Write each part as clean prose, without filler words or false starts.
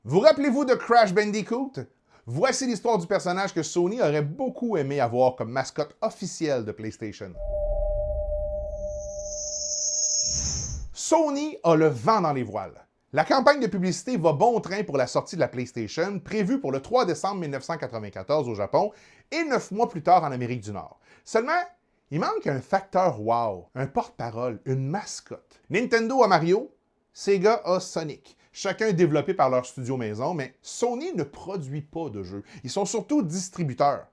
Vous rappelez-vous de Crash Bandicoot? Voici l'histoire du personnage que Sony aurait beaucoup aimé avoir comme mascotte officielle de PlayStation. Sony a le vent dans les voiles. La campagne de publicité va bon train pour la sortie de la PlayStation, prévue pour le 3 décembre 1994 au Japon et 9 mois plus tard en Amérique du Nord. Seulement, il manque un facteur wow, un porte-parole, une mascotte. Nintendo a Mario, Sega a Sonic. Chacun développé par leur studio maison, mais Sony ne produit pas de jeux. Ils sont surtout distributeurs.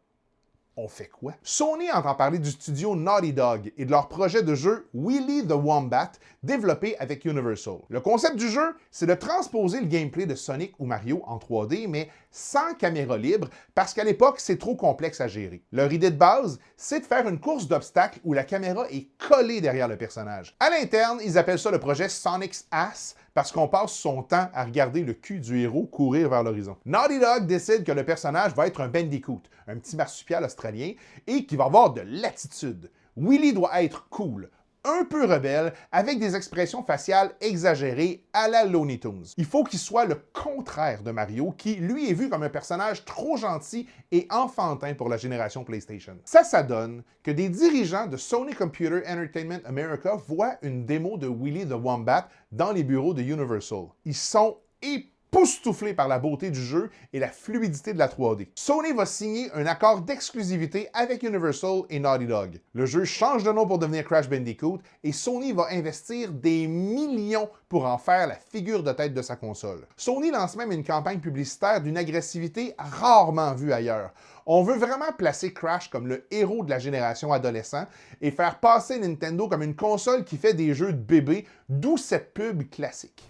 On fait quoi? Sony entend parler du studio Naughty Dog et de leur projet de jeu Willy the Wombat, développé avec Universal. Le concept du jeu, c'est de transposer le gameplay de Sonic ou Mario en 3D, mais sans caméra libre, parce qu'à l'époque, c'est trop complexe à gérer. Leur idée de base, c'est de faire une course d'obstacles où la caméra est collée derrière le personnage. À l'interne, ils appellent ça le projet Sonic's Ass, parce qu'on passe son temps à regarder le cul du héros courir vers l'horizon. Naughty Dog décide que le personnage va être un Bandicoot, un petit marsupial australien, et qu'il va avoir de l'attitude. Willy doit être cool, un peu rebelle, avec des expressions faciales exagérées à la Looney Tunes. Il faut qu'il soit le contraire de Mario, qui, lui, est vu comme un personnage trop gentil et enfantin pour la génération PlayStation. Ça donne que des dirigeants de Sony Computer Entertainment America voient une démo de Willy the Wombat dans les bureaux de Universal. Ils sont époustouflés par la beauté du jeu et la fluidité de la 3D. Sony va signer un accord d'exclusivité avec Universal et Naughty Dog. Le jeu change de nom pour devenir Crash Bandicoot et Sony va investir des millions pour en faire la figure de tête de sa console. Sony lance même une campagne publicitaire d'une agressivité rarement vue ailleurs. On veut vraiment placer Crash comme le héros de la génération adolescent et faire passer Nintendo comme une console qui fait des jeux de bébé, d'où cette pub classique.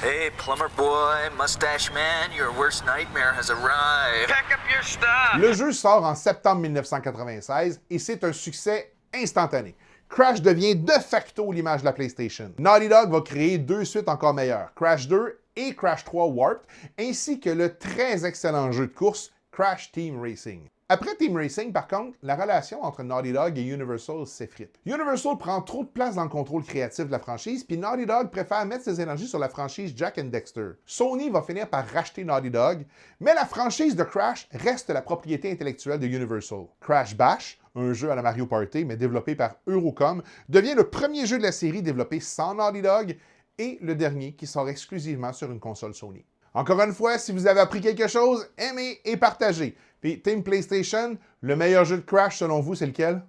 Hey, plumber boy, mustache man, your worst nightmare has arrived. Pack up your stuff! Le jeu sort en septembre 1996 et c'est un succès instantané. Crash devient de facto l'image de la PlayStation. Naughty Dog va créer deux suites encore meilleures, Crash 2 et Crash 3 Warped, ainsi que le très excellent jeu de course Crash Team Racing. Après Team Racing, par contre, la relation entre Naughty Dog et Universal s'effrite. Universal prend trop de place dans le contrôle créatif de la franchise, puis Naughty Dog préfère mettre ses énergies sur la franchise Jak and Daxter. Sony va finir par racheter Naughty Dog, mais la franchise de Crash reste la propriété intellectuelle de Universal. Crash Bash, un jeu à la Mario Party, mais développé par Eurocom, devient le premier jeu de la série développé sans Naughty Dog et le dernier qui sort exclusivement sur une console Sony. Encore une fois, si vous avez appris quelque chose, aimez et partagez. Puis Team PlayStation, le meilleur jeu de Crash selon vous, c'est lequel?